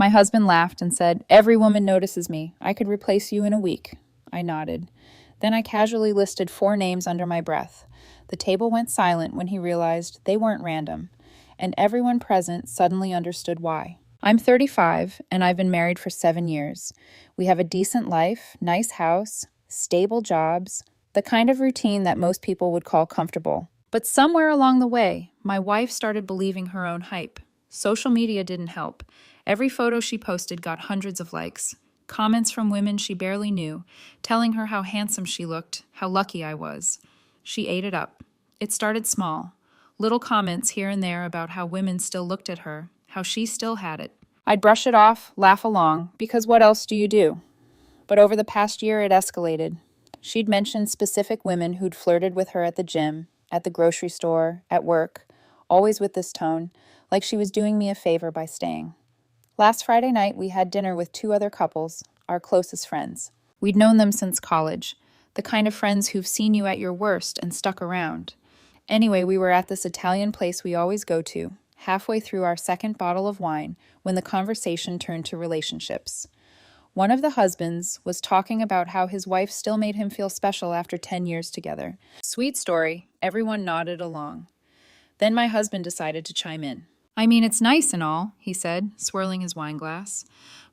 My husband laughed and said, "Every woman notices me. I could replace you in a week." I nodded. Then I casually listed 4 names under my breath. The table went silent when he realized they weren't random, and everyone present suddenly understood why. I'm 35, and I've been married for 7 years. We have a decent life, nice house, stable jobs, the kind of routine that most people would call comfortable. But somewhere along the way, my wife started believing her own hype. Social media didn't help. Every photo she posted got hundreds of likes. Comments from women she barely knew, telling her how handsome she looked, how lucky I was. She ate it up. It started small. Little comments here and there about how women still looked at her, how she still had it. I'd brush it off, laugh along, because what else do you do? But over the past year, it escalated. She'd mentioned specific women who'd flirted with her at the gym, at the grocery store, at work, always with this tone, like she was doing me a favor by staying. Last Friday night, we had dinner with 2 other couples, our closest friends. We'd known them since college, the kind of friends who've seen you at your worst and stuck around. Anyway, we were at this Italian place we always go to, halfway through our second bottle of wine, when the conversation turned to relationships. One of the husbands was talking about how his wife still made him feel special after 10 years together. Sweet story, everyone nodded along. Then my husband decided to chime in. "I mean, it's nice and all," he said, swirling his wine glass.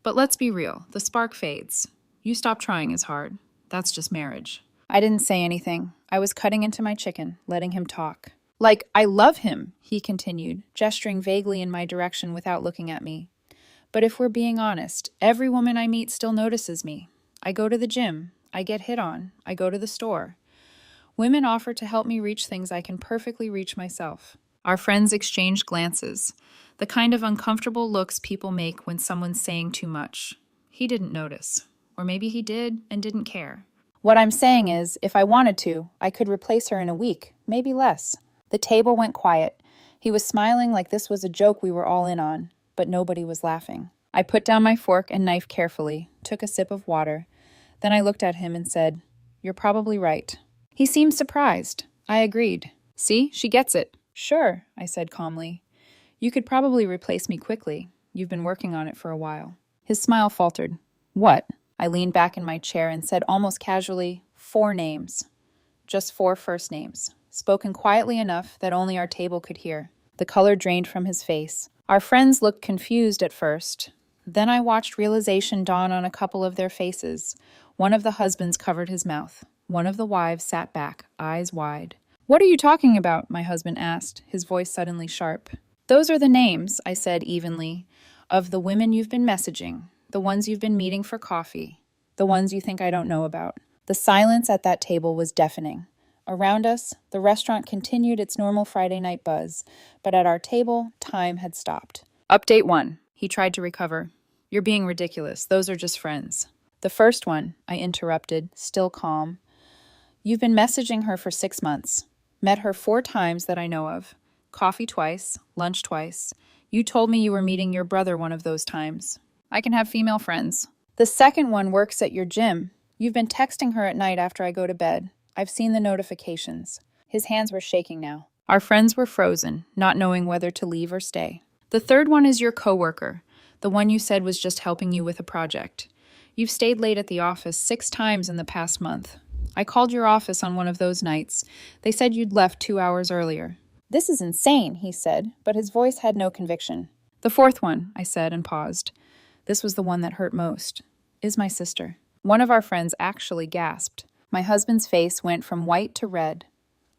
"But let's be real, the spark fades. You stop trying as hard. That's just marriage." I didn't say anything. I was cutting into my chicken, letting him talk. "Like, I love him," he continued, gesturing vaguely in my direction without looking at me. "But if we're being honest, every woman I meet still notices me. I go to the gym. I get hit on. I go to the store. Women offer to help me reach things I can perfectly reach myself." Our friends exchanged glances, the kind of uncomfortable looks people make when someone's saying too much. He didn't notice. Or maybe he did and didn't care. "What I'm saying is, if I wanted to, I could replace her in a week, maybe less." The table went quiet. He was smiling like this was a joke we were all in on, but nobody was laughing. I put down my fork and knife carefully, took a sip of water. Then I looked at him and said, "You're probably right." He seemed surprised. I agreed. "See, she gets it." "Sure," I said calmly. "You could probably replace me quickly. You've been working on it for a while." His smile faltered. "What?" I leaned back in my chair and said almost casually, 4 names. Just 4 first names, spoken quietly enough that only our table could hear. The color drained from his face. Our friends looked confused at first. Then I watched realization dawn on a couple of their faces. One of the husbands covered his mouth. One of the wives sat back, eyes wide. "What are you talking about?" my husband asked, his voice suddenly sharp. "Those are the names," I said evenly, "of the women you've been messaging, the ones you've been meeting for coffee, the ones you think I don't know about." The silence at that table was deafening. Around us, the restaurant continued its normal Friday night buzz, but at our table, time had stopped. "Update 1. He tried to recover. "You're being ridiculous. Those are just friends." "The first one," I interrupted, still calm. "You've been messaging her for 6 months. Met her 4 times that I know of. Coffee twice, lunch twice. You told me you were meeting your brother one of those times. I can have female friends. The second one works at your gym. You've been texting her at night after I go to bed. I've seen the notifications." His hands were shaking now. Our friends were frozen, not knowing whether to leave or stay. "The third one is your coworker, the one you said was just helping you with a project. You've stayed late at the office 6 times in the past month. I called your office on one of those nights. They said you'd left 2 hours earlier." "This is insane," he said, but his voice had no conviction. "The fourth one," I said and paused. This was the one that hurt most. "Is my sister." One of our friends actually gasped. My husband's face went from white to red.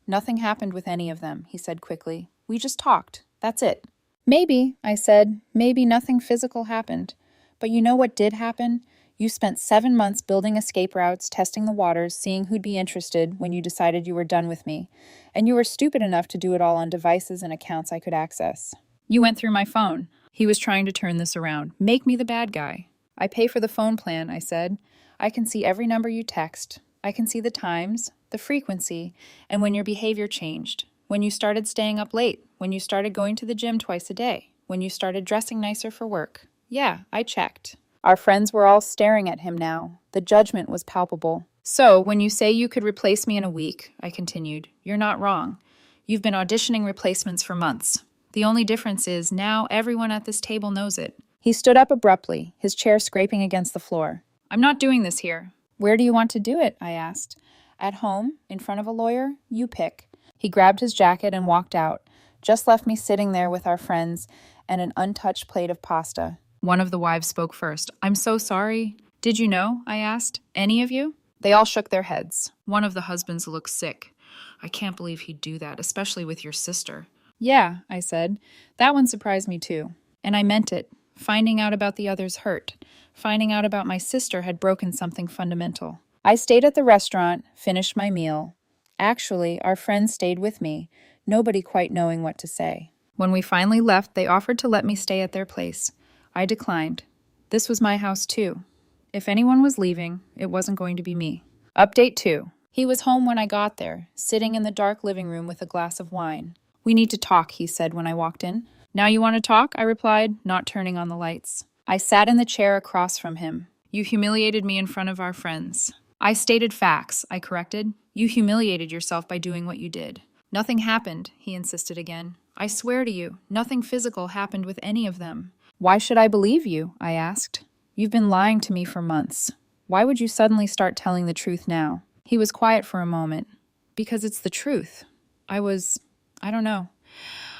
"Nothing happened with any of them," he said quickly. "We just talked. That's it." "Maybe," I said, "maybe nothing physical happened. But you know what did happen? You spent 7 months building escape routes, testing the waters, seeing who'd be interested when you decided you were done with me. And you were stupid enough to do it all on devices and accounts I could access. You went through my phone." He was trying to turn this around. "Make me the bad guy." "I pay for the phone plan," I said. "I can see every number you text. I can see the times, the frequency, and when your behavior changed. When you started staying up late, when you started going to the gym twice a day, when you started dressing nicer for work. Yeah, I checked." Our friends were all staring at him now. The judgment was palpable. "So, when you say you could replace me in a week," I continued, "you're not wrong. You've been auditioning replacements for months. The only difference is now everyone at this table knows it. He stood up abruptly, his chair scraping against the floor. I'm not doing this here. Where do you want to do it? I asked. At home, in front of a lawyer? You pick. He grabbed his jacket and walked out, just left me sitting there with our friends and an untouched plate of pasta. One of the wives spoke first. I'm so sorry. Did you know? I asked. Any of you? They all shook their heads. One of the husbands looked sick. I can't believe he'd do that, especially with your sister. Yeah, I said. That one surprised me too. And I meant it. Finding out about the other's hurt. Finding out about my sister had broken something fundamental. I stayed at the restaurant, finished my meal. Actually, our friends stayed with me, nobody quite knowing what to say. When we finally left, they offered to let me stay at their place. I declined. This was my house too. If anyone was leaving, it wasn't going to be me. Update 2. He was home when I got there, sitting in the dark living room with a glass of wine. We need to talk, he said when I walked in. Now you want to talk? I replied, not turning on the lights. I sat in the chair across from him. You humiliated me in front of our friends. I stated facts, I corrected. You humiliated yourself by doing what you did. Nothing happened, he insisted again. I swear to you, nothing physical happened with any of them. Why should I believe you? I asked. You've been lying to me for months. Why would you suddenly start telling the truth now? He was quiet for a moment. Because it's the truth. I don't know.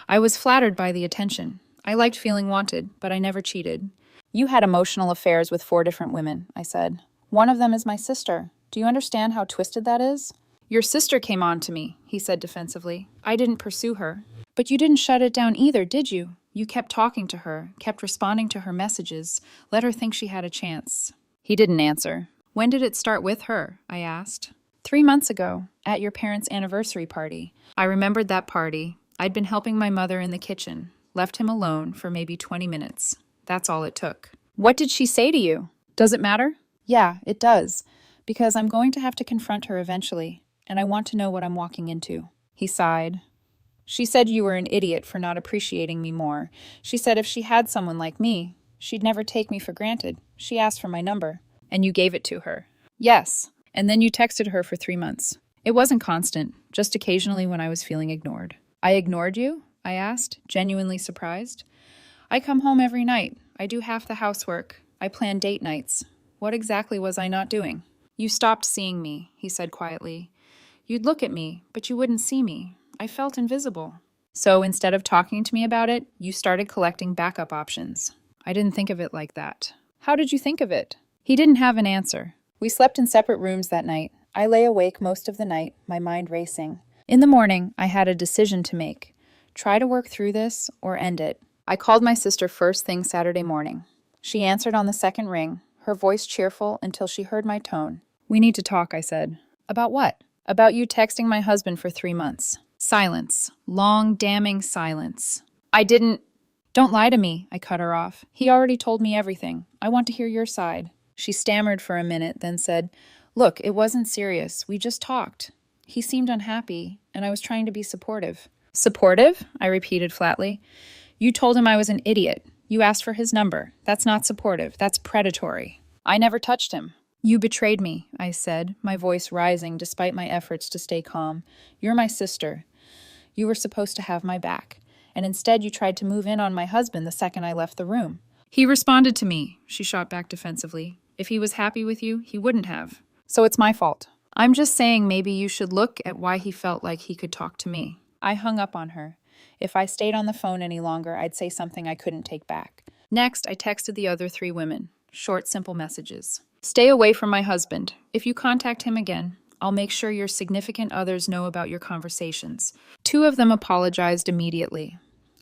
I was flattered by the attention. I liked feeling wanted, but I never cheated. You had emotional affairs with 4 different women, I said. One of them is my sister. Do you understand how twisted that is? Your sister came on to me, he said defensively. I didn't pursue her. But you didn't shut it down either, did you? You kept talking to her, kept responding to her messages, let her think she had a chance. He didn't answer. When did it start with her? I asked. 3 months ago, at your parents' anniversary party. I remembered that party. I'd been helping my mother in the kitchen, left him alone for maybe 20 minutes. That's all it took. What did she say to you? Does it matter? Yeah, it does, because I'm going to have to confront her eventually, and I want to know what I'm walking into. He sighed. She said you were an idiot for not appreciating me more. She said if she had someone like me, she'd never take me for granted. She asked for my number. And you gave it to her. Yes. And then you texted her for 3 months. It wasn't constant, just occasionally when I was feeling ignored. I ignored you? I asked, genuinely surprised. I come home every night. I do half the housework. I plan date nights. What exactly was I not doing? You stopped seeing me, he said quietly. You'd look at me, but you wouldn't see me. I felt invisible. So instead of talking to me about it, you started collecting backup options. I didn't think of it like that. How did you think of it? He didn't have an answer. We slept in separate rooms that night. I lay awake most of the night, my mind racing. In the morning, I had a decision to make. Try to work through this or end it. I called my sister first thing Saturday morning. She answered on the second ring, her voice cheerful until she heard my tone. We need to talk, I said. About what? About you texting my husband for 3 months. Silence. Long, damning silence. Don't lie to me, I cut her off. He already told me everything. I want to hear your side. She stammered for a minute, then said, Look, it wasn't serious. We just talked. He seemed unhappy, and I was trying to be supportive. Supportive? I repeated flatly. You told him I was an idiot. You asked for his number. That's not supportive. That's predatory. I never touched him. You betrayed me, I said, my voice rising despite my efforts to stay calm. You're my sister. You were supposed to have my back. And instead you tried to move in on my husband the second I left the room. He responded to me, she shot back defensively. If he was happy with you, he wouldn't have. So it's my fault. I'm just saying maybe you should look at why he felt like he could talk to me. I hung up on her. If I stayed on the phone any longer, I'd say something I couldn't take back. Next, I texted the other 3 women. Short, simple messages. Stay away from my husband. If you contact him again, I'll make sure your significant others know about your conversations. 2 of them apologized immediately.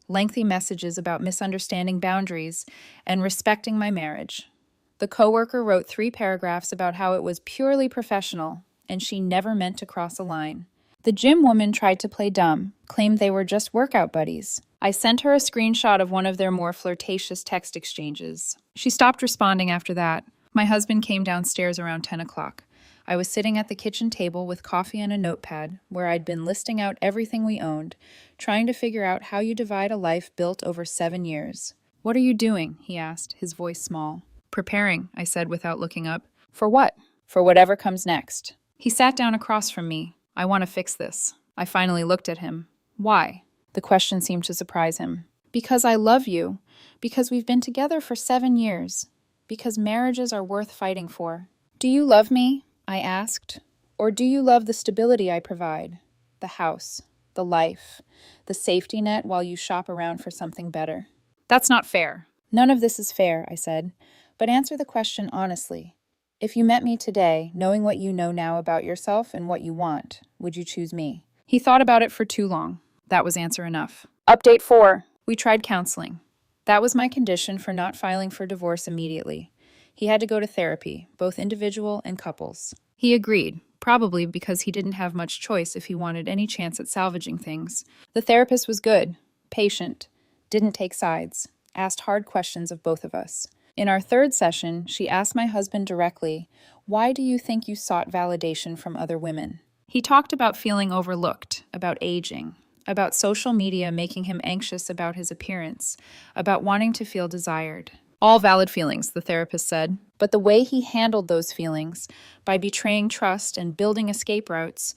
Lengthy messages about misunderstanding boundaries and respecting my marriage. The coworker wrote 3 paragraphs about how it was purely professional and she never meant to cross a line. The gym woman tried to play dumb, claimed they were just workout buddies. I sent her a screenshot of one of their more flirtatious text exchanges. She stopped responding after that. My husband came downstairs around 10 o'clock. I was sitting at the kitchen table with coffee and a notepad, where I'd been listing out everything we owned, trying to figure out how you divide a life built over 7 years. What are you doing? He asked, his voice small. Preparing, I said without looking up. For what? For whatever comes next. He sat down across from me. I want to fix this. I finally looked at him. Why? The question seemed to surprise him. Because I love you. Because we've been together for 7 years. Because marriages are worth fighting for. Do you love me? I asked. Or do you love the stability I provide? The house, the life, the safety net while you shop around for something better. That's not fair. None of this is fair, I said. But answer the question honestly. If you met me today, knowing what you know now about yourself and what you want, would you choose me? He thought about it for too long. That was answer enough. Update 4. We tried counseling. That was my condition for not filing for divorce immediately. He had to go to therapy, both individual and couples. He agreed, probably because he didn't have much choice if he wanted any chance at salvaging things. The therapist was good, patient, didn't take sides, asked hard questions of both of us. In our 3rd session, she asked my husband directly, "Why do you think you sought validation from other women?" He talked about feeling overlooked, about aging, about social media making him anxious about his appearance, about wanting to feel desired. All valid feelings, the therapist said. But the way he handled those feelings, by betraying trust and building escape routes,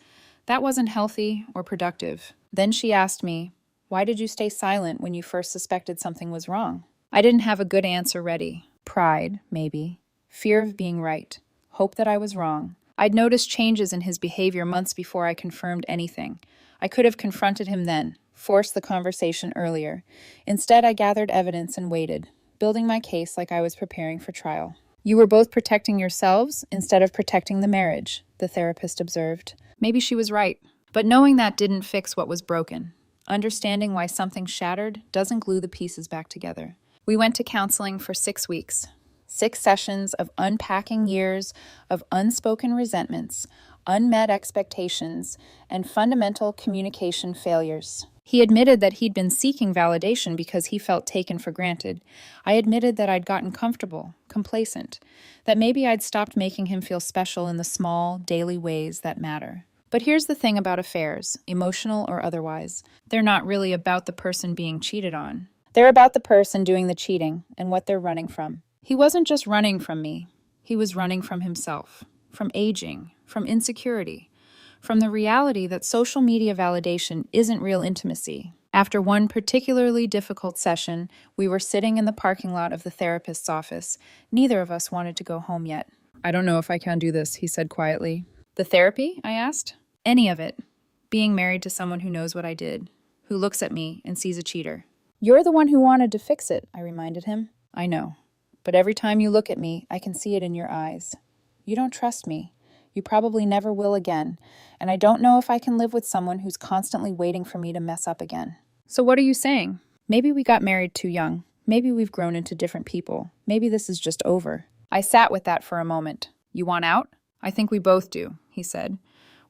that wasn't healthy or productive. Then she asked me, "Why did you stay silent when you first suspected something was wrong?" I didn't have a good answer ready. Pride, maybe. Fear of being right. Hope that I was wrong. I'd noticed changes in his behavior months before I confirmed anything. I could have confronted him then, forced the conversation earlier. Instead, I gathered evidence and waited, building my case like I was preparing for trial. You were both protecting yourselves instead of protecting the marriage, the therapist observed. Maybe she was right. But knowing that didn't fix what was broken. Understanding why something shattered doesn't glue the pieces back together. We went to counseling for 6 weeks. 6 sessions of unpacking years of unspoken resentments, unmet expectations, and fundamental communication failures. He admitted that he'd been seeking validation because he felt taken for granted. I admitted that I'd gotten comfortable, complacent, that maybe I'd stopped making him feel special in the small, daily ways that matter. But here's the thing about affairs, emotional or otherwise. They're not really about the person being cheated on. They're about the person doing the cheating and what they're running from. He wasn't just running from me. He was running from himself, from aging, from insecurity, from the reality that social media validation isn't real intimacy. After one particularly difficult session, we were sitting in the parking lot of the therapist's office. Neither of us wanted to go home yet. "I don't know if I can do this," he said quietly. "The therapy?" I asked. "Any of it. Being married to someone who knows what I did, who looks at me and sees a cheater." "You're the one who wanted to fix it," I reminded him. "I know. But every time you look at me, I can see it in your eyes. You don't trust me. You probably never will again, and I don't know if I can live with someone who's constantly waiting for me to mess up again." "So what are you saying? Maybe we got married too young. Maybe we've grown into different people. Maybe this is just over." I sat with that for a moment. "You want out?" "I think we both do," he said.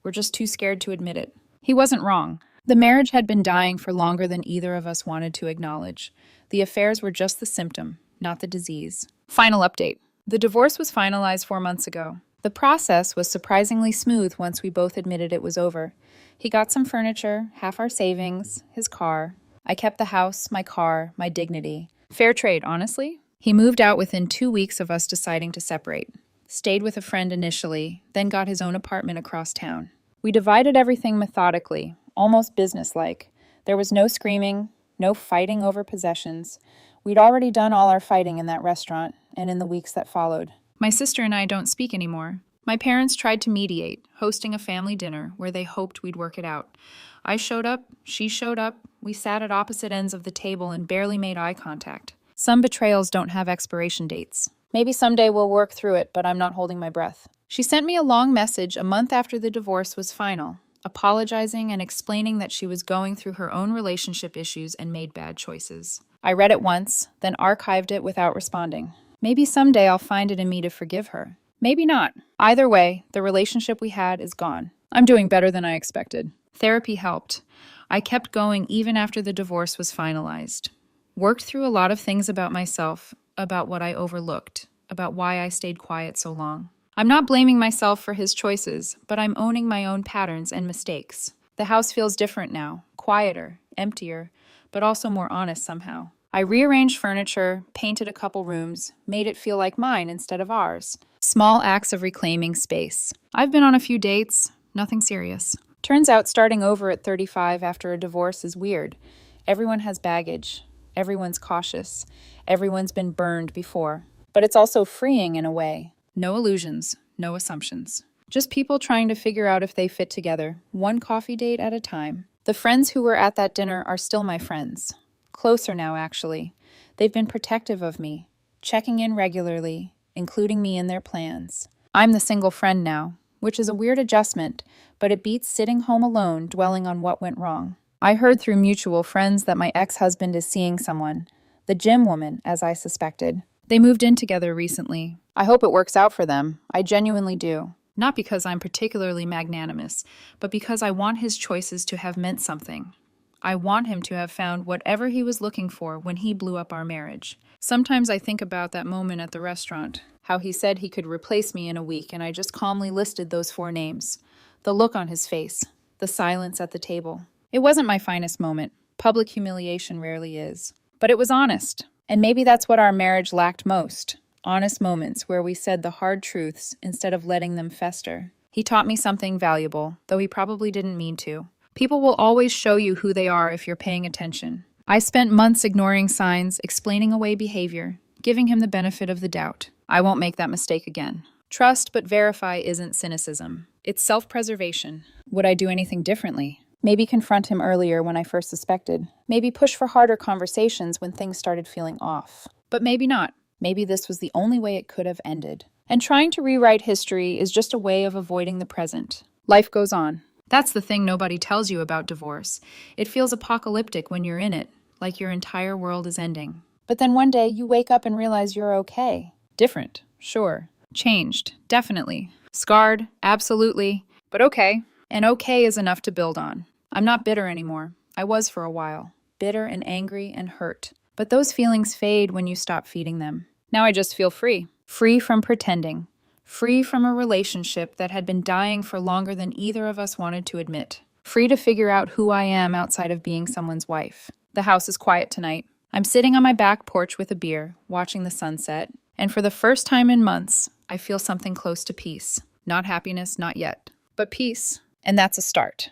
"We're just too scared to admit it." He wasn't wrong. The marriage had been dying for longer than either of us wanted to acknowledge. The affairs were just the symptom, not the disease. Final update. The divorce was finalized 4 months ago. The process was surprisingly smooth once we both admitted it was over. He got some furniture, half our savings, his car. I kept the house, my car, my dignity. Fair trade, honestly. He moved out within 2 weeks of us deciding to separate. Stayed with a friend initially, then got his own apartment across town. We divided everything methodically, almost businesslike. There was no screaming, no fighting over possessions. We'd already done all our fighting in that restaurant and in the weeks that followed. My sister and I don't speak anymore. My parents tried to mediate, hosting a family dinner where they hoped we'd work it out. I showed up, she showed up, we sat at opposite ends of the table and barely made eye contact. Some betrayals don't have expiration dates. Maybe someday we'll work through it, but I'm not holding my breath. She sent me a long message a month after the divorce was final, apologizing and explaining that she was going through her own relationship issues and made bad choices. I read it once, then archived it without responding. Maybe someday I'll find it in me to forgive her. Maybe not. Either way, the relationship we had is gone. I'm doing better than I expected. Therapy helped. I kept going even after the divorce was finalized. Worked through a lot of things about myself, about what I overlooked, about why I stayed quiet so long. I'm not blaming myself for his choices, but I'm owning my own patterns and mistakes. The house feels different now, quieter, emptier, but also more honest somehow. I rearranged furniture, painted a couple rooms, made it feel like mine instead of ours. Small acts of reclaiming space. I've been on a few dates, nothing serious. Turns out starting over at 35 after a divorce is weird. Everyone has baggage. Everyone's cautious. Everyone's been burned before. But it's also freeing in a way. No illusions, no assumptions. Just people trying to figure out if they fit together, one coffee date at a time. The friends who were at that dinner are still my friends. Closer now, actually. They've been protective of me, checking in regularly, including me in their plans. I'm the single friend now, which is a weird adjustment, but it beats sitting home alone dwelling on what went wrong. I heard through mutual friends that my ex-husband is seeing someone, the gym woman, as I suspected. They moved in together recently. I hope it works out for them. I genuinely do. Not because I'm particularly magnanimous, but because I want his choices to have meant something. I want him to have found whatever he was looking for when he blew up our marriage. Sometimes I think about that moment at the restaurant, how he said he could replace me in a week, and I just calmly listed those 4 names. The look on his face, the silence at the table. It wasn't my finest moment. Public humiliation rarely is. But it was honest. And maybe that's what our marriage lacked most. Honest moments where we said the hard truths instead of letting them fester. He taught me something valuable, though he probably didn't mean to. People will always show you who they are if you're paying attention. I spent months ignoring signs, explaining away behavior, giving him the benefit of the doubt. I won't make that mistake again. Trust but verify isn't cynicism. It's self-preservation. Would I do anything differently? Maybe confront him earlier when I first suspected. Maybe push for harder conversations when things started feeling off. But maybe not. Maybe this was the only way it could have ended. And trying to rewrite history is just a way of avoiding the present. Life goes on. That's the thing nobody tells you about divorce. It feels apocalyptic when you're in it, like your entire world is ending. But then one day you wake up and realize you're okay. Different, sure. Changed, definitely. Scarred, absolutely. But okay. And okay is enough to build on. I'm not bitter anymore. I was for a while. Bitter and angry and hurt. But those feelings fade when you stop feeding them. Now I just feel free. Free from pretending. Free from a relationship that had been dying for longer than either of us wanted to admit. Free to figure out who I am outside of being someone's wife. The house is quiet tonight. I'm sitting on my back porch with a beer, watching the sunset. And for the first time in months, I feel something close to peace. Not happiness, not yet. But peace. And that's a start.